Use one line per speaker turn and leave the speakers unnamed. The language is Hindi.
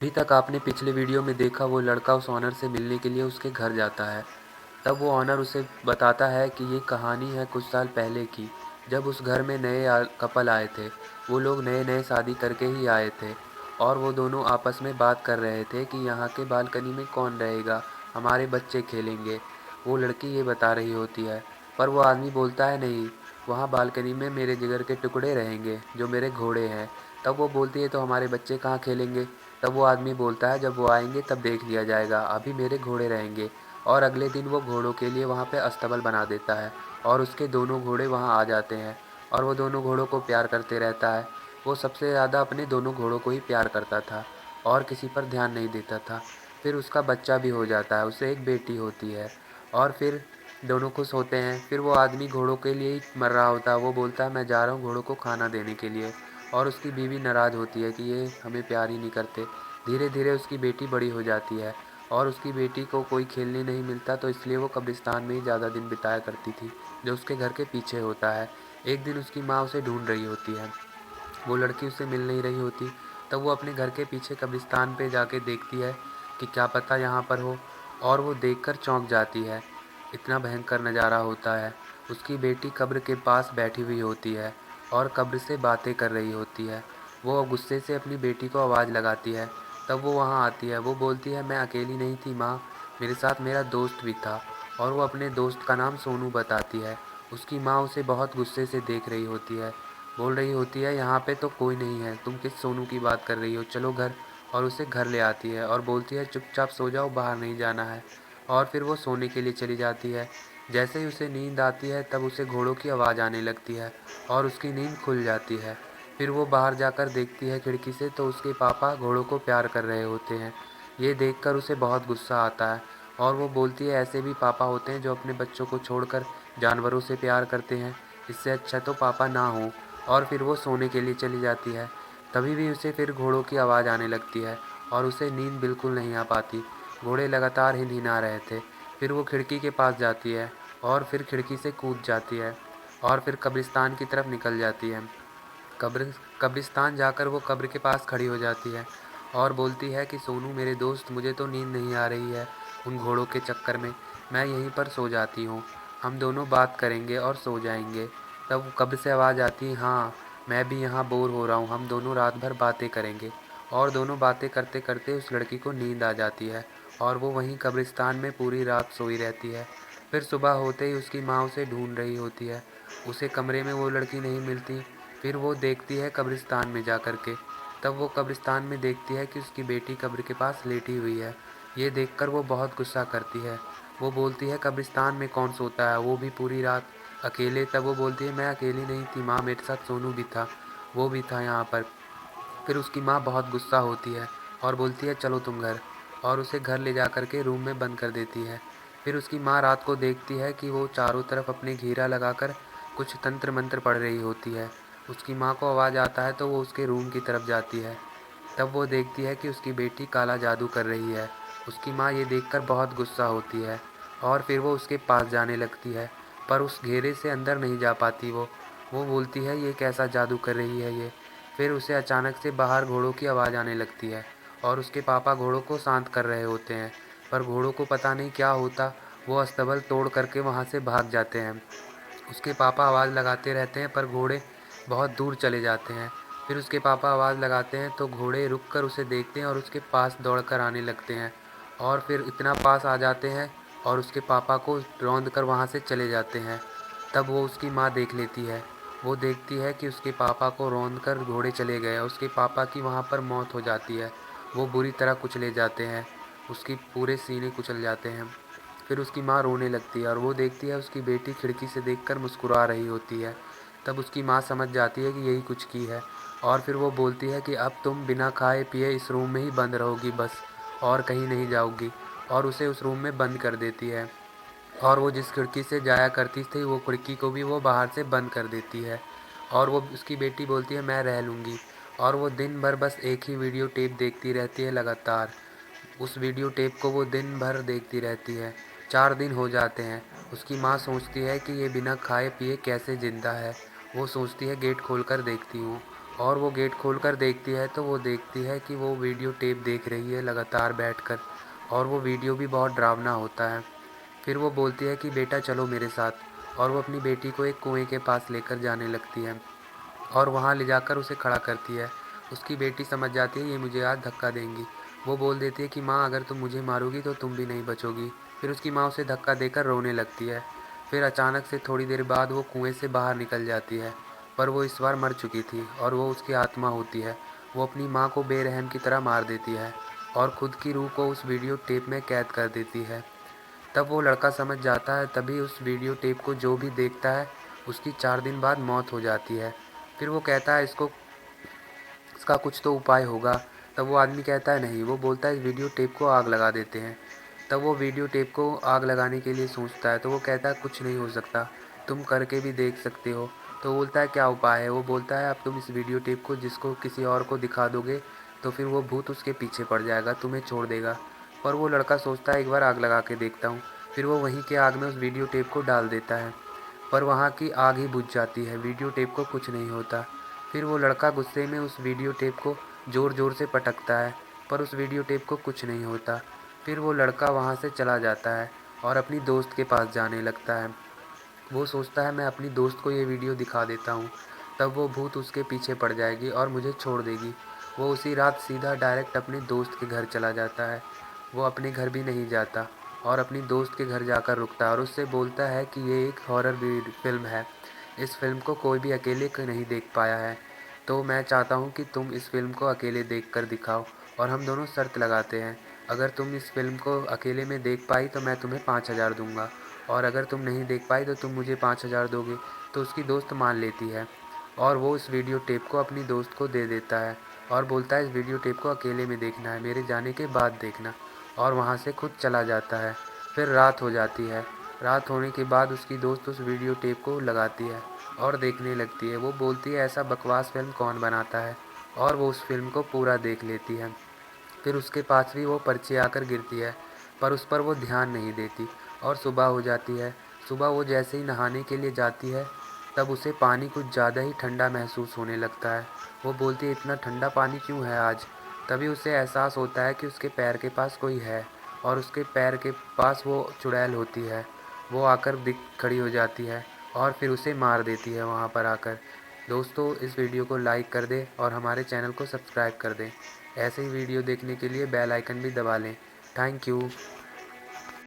अभी तक आपने पिछले वीडियो में देखा वो लड़का उस ऑनर से मिलने के लिए उसके घर जाता है। तब वो ऑनर उसे बताता है कि ये कहानी है कुछ साल पहले की, जब उस घर में नए कपल आए थे। वो लोग नए-नए शादी करके ही आए थे और वो दोनों आपस में बात कर रहे थे कि यहाँ के बालकनी में कौन रहेगा, हमारे बच्चे खेलेंगे। वो लड़की ये बता रही होती है, पर वो आदमी बोलता है नहीं, वहाँ बालकनी में मेरे जिगर के टुकड़े रहेंगे, जो मेरे घोड़े हैं। तब वो बोलती है तो हमारे बच्चे कहाँ खेलेंगे? तब वो आदमी बोलता है जब वो आएंगे तब देख लिया जाएगा, अभी मेरे घोड़े रहेंगे। और अगले दिन वो घोड़ों के लिए वहाँ पे अस्तबल बना देता है और उसके दोनों घोड़े वहाँ आ जाते हैं और वो दोनों घोड़ों को प्यार करते रहता है। वो सबसे ज़्यादा अपने दोनों घोड़ों को ही प्यार करता था और किसी पर ध्यान नहीं देता था। फिर उसका बच्चा भी हो जाता है, उसे एक बेटी होती है और फिर दोनों खुश होते हैं। फिर वो आदमी घोड़ों के लिए ही मर रहा होता है, वो बोलता है मैं जा रहा हूँ घोड़ों को खाना देने के लिए। और उसकी बीवी नाराज़ होती है कि ये हमें प्यार ही नहीं करते। धीरे धीरे उसकी बेटी बड़ी हो जाती है और उसकी बेटी को कोई खेलने नहीं मिलता, तो इसलिए वो कब्रिस्तान में ही ज़्यादा दिन बिताया करती थी, जो उसके घर के पीछे होता है। एक दिन उसकी माँ उसे ढूंढ रही होती है, वो लड़की उससे मिल नहीं रही होती। तब वो अपने घर के पीछे कब्रिस्तान पे जाके देखती है कि क्या पता यहाँ पर हो, और वो देखकर चौंक जाती है। इतना भयंकर नज़ारा होता है। उसकी बेटी कब्र के पास बैठी हुई होती है और कब्र से बातें कर रही होती है। वो गुस्से से अपनी बेटी को आवाज़ लगाती है। तब वो वहाँ आती है। वो बोलती है मैं अकेली नहीं थी माँ, मेरे साथ मेरा दोस्त भी था। और वो अपने दोस्त का नाम सोनू बताती है। उसकी माँ उसे बहुत गुस्से से देख रही होती है, बोल रही होती है यहाँ पे तो कोई नहीं है, तुम किस सोनू की बात कर रही हो, चलो घर। और उसे घर ले आती है और बोलती है चुपचाप सो जाओ, बाहर नहीं जाना है। और फिर वो सोने के लिए चली जाती है। जैसे ही उसे नींद आती है तब उसे घोड़ों की आवाज़ आने लगती है और उसकी नींद खुल जाती है। फिर वो बाहर जाकर देखती है खिड़की से, तो उसके पापा घोड़ों को प्यार कर रहे होते हैं। ये देखकर उसे बहुत गुस्सा आता है और वो बोलती है ऐसे भी पापा होते हैं जो अपने बच्चों को छोड़कर जानवरों से प्यार करते हैं, इससे अच्छा तो पापा ना हो। और फिर वो सोने के लिए चली जाती है। तभी भी उसे फिर घोड़ों की आवाज़ आने लगती है और उसे नींद बिल्कुल नहीं आ पाती। घोड़े लगातार हिनहिना रहे थे। फिर वो खिड़की के पास जाती है और फिर खिड़की से कूद जाती है और फिर कब्रिस्तान की तरफ निकल जाती है। कब्रिस्तान जाकर वो कब्र के पास खड़ी हो जाती है और बोलती है कि सोनू मेरे दोस्त, मुझे तो नींद नहीं आ रही है उन घोड़ों के चक्कर में, मैं यहीं पर सो जाती हूँ, हम दोनों बात करेंगे और सो जाएंगे। तब कब्र से आवाज़ आती है हाँ, मैं भी यहाँ बोर हो रहा हूँ, हम दोनों रात भर बातें करेंगे। और दोनों बातें करते करते उस लड़की को नींद आ जाती है और वो वहीं कब्रिस्तान में पूरी रात सोई रहती है। फिर सुबह होते ही उसकी माँ उसे ढूंढ रही होती है, उसे कमरे में वो लड़की नहीं मिलती। फिर वो देखती है कब्रिस्तान में जा कर के। तब वो कब्रिस्तान में देखती है कि उसकी बेटी कब्र के पास लेटी हुई है। ये देखकर वो बहुत गुस्सा करती है। वो बोलती है कब्रिस्तान में कौन सोता है, वो भी पूरी रात अकेले। तब वो बोलती है मैं अकेली नहीं थी माँ, मेरे साथ सोनू भी था, वो भी था यहाँ पर। फिर उसकी माँ बहुत गुस्सा होती है और बोलती है चलो तुम घर, और उसे घर ले जा कर के रूम में बंद कर देती है। फिर उसकी माँ रात को देखती है कि वो चारों तरफ अपने घेरा लगाकर कुछ तंत्र मंत्र पढ़ रही होती है। उसकी माँ को आवाज़ आता है तो वो उसके रूम की तरफ जाती है। तब वो देखती है कि उसकी बेटी काला जादू कर रही है। उसकी माँ ये देखकर बहुत गुस्सा होती है और फिर वो उसके पास जाने लगती है, पर उस घेरे से अंदर नहीं जा पाती वो बोलती है ये कैसा जादू कर रही है ये। फिर उसे अचानक से बाहर घोड़ों की आवाज़ आने लगती है और उसके पापा घोड़ों को शांत कर रहे होते हैं, पर घोड़ों को पता नहीं क्या होता, वो अस्तबल तोड़ करके वहाँ से भाग जाते हैं। उसके पापा आवाज़ लगाते रहते हैं पर घोड़े बहुत दूर चले जाते हैं। फिर उसके पापा आवाज़ लगाते हैं तो घोड़े रुक कर उसे देखते हैं और उसके पास दौड़ कर आने लगते हैं और फिर इतना पास आ जाते हैं और उसके पापा को रौंद कर वहाँ से चले जाते हैं। तब वो उसकी माँ देख लेती है। वो देखती है कि उसके पापा को रौंद कर घोड़े चले गए। उसके पापा की वहाँ पर मौत हो जाती है। वो बुरी तरह कुचले जाते हैं, उसकी पूरे सीने कुचल जाते हैं। फिर उसकी माँ रोने लगती है और वो देखती है उसकी बेटी खिड़की से देखकर मुस्कुरा रही होती है। तब उसकी माँ समझ जाती है कि यही कुछ की है और फिर वो बोलती है कि अब तुम बिना खाए पिए इस रूम में ही बंद रहोगी बस, और कहीं नहीं जाओगी। और उसे उस रूम में बंद कर देती है और वो जिस खिड़की से जाया करती थी वो खिड़की को भी वो बाहर से बंद कर देती है। और वो उसकी बेटी बोलती है मैं रह लूँगी। और वो दिन भर बस एक ही वीडियो टेप देखती रहती है लगातार। उस वीडियो टेप को वो दिन भर देखती रहती है। 4 दिन हो जाते हैं। उसकी माँ सोचती है कि ये बिना खाए पिए कैसे ज़िंदा है। वो सोचती है गेट खोल कर देखती हूँ और वो गेट खोलकर देखती है तो वो देखती है कि वो वीडियो टेप देख रही है लगातार बैठकर, और वो वीडियो भी बहुत डरावना होता है। फिर वो बोलती है कि बेटा चलो मेरे साथ, और वो अपनी बेटी को एक कुएं के पास लेकर जाने लगती है और वहाँ ले जाकर उसे खड़ा करती है। उसकी बेटी समझ जाती है ये मुझे आज धक्का देंगी। वो बोल देती है कि माँ अगर तुम मुझे मारोगी तो तुम भी नहीं बचोगी। फिर उसकी माँ उसे धक्का देकर रोने लगती है। फिर अचानक से थोड़ी देर बाद वो कुएं से बाहर निकल जाती है, पर वो इस बार मर चुकी थी और वो उसकी आत्मा होती है। वो अपनी माँ को बेरहम की तरह मार देती है और खुद की रूह को उस वीडियो टेप में कैद कर देती है। तब वो लड़का समझ जाता है, तभी उस वीडियो टेप को जो भी देखता है उसकी 4 दिन बाद मौत हो जाती है। फिर वो कहता है इसका कुछ तो उपाय होगा। तब वो आदमी कहता है नहीं, वो बोलता है इस वीडियो टेप को आग लगा देते हैं। तब वो वीडियो टेप को आग लगाने के लिए सोचता है तो वो कहता है कुछ नहीं हो सकता, तुम करके भी देख सकते हो। तो वो बोलता है क्या उपाय है। वो बोलता है अब तुम इस वीडियो टेप को जिसको किसी और को दिखा दोगे तो फिर वो भूत उसके पीछे पड़ जाएगा, तुम्हें छोड़ देगा। पर वो लड़का सोचता है एक बार आग लगा के देखता हूँ। फिर वो वहीं के आग में उस वीडियो टेप को डाल देता है, पर वहाँ की आग ही बुझ जाती है, वीडियो टेप को कुछ नहीं होता। फिर वो लड़का गुस्से में उस वीडियो टेप को ज़ोर ज़ोर से पटकता है, पर उस वीडियो टेप को कुछ नहीं होता। फिर वो लड़का वहाँ से चला जाता है और अपनी दोस्त के पास जाने लगता है। वो सोचता है मैं अपनी दोस्त को ये वीडियो दिखा देता हूँ, तब वो भूत उसके पीछे पड़ जाएगी और मुझे छोड़ देगी। वो उसी रात सीधा डायरेक्ट अपने दोस्त के घर चला जाता है। वो अपने घर भी नहीं जाता और अपनी दोस्त के घर जाकर रुकता है और उससे बोलता है कि ये एक हॉरर फिल्म है, इस फिल्म को कोई भी अकेले नहीं देख पाया है, तो मैं चाहता हूँ कि तुम इस फिल्म को अकेले देख कर दिखाओ और हम दोनों शर्त लगाते हैं। अगर तुम इस फिल्म को अकेले में देख पाई तो मैं तुम्हें 5,000 दूंगा, और अगर तुम नहीं देख पाई तो तुम मुझे 5,000 दोगे। तो उसकी दोस्त मान लेती है और वो इस वीडियो टेप को अपनी दोस्त को दे देता है और बोलता है इस वीडियो टेप को अकेले में देखना है, मेरे जाने के बाद देखना, और वहाँ से खुद चला जाता है। फिर रात हो जाती है। रात होने के बाद उसकी दोस्त उस वीडियो टेप को लगाती है और देखने लगती है। वो बोलती है ऐसा बकवास फिल्म कौन बनाता है, और वो उस फिल्म को पूरा देख लेती है। फिर उसके पास भी वो पर्ची आकर गिरती है, पर उस पर वो ध्यान नहीं देती और सुबह हो जाती है। सुबह वो जैसे ही नहाने के लिए जाती है तब उसे पानी कुछ ज़्यादा ही ठंडा महसूस होने लगता है। वो बोलती है इतना ठंडा पानी क्यों है आज। तभी उसे एहसास होता है कि उसके पैर के पास कोई है और उसके पैर के पास वो चुड़ैल होती है। वो आकर दिख खड़ी हो जाती है और फिर उसे मार देती है वहाँ पर आकर। दोस्तों इस वीडियो को लाइक कर दें और हमारे चैनल को सब्सक्राइब कर दें। ऐसे ही वीडियो देखने के लिए बेल आइकन भी दबा लें। Thank you.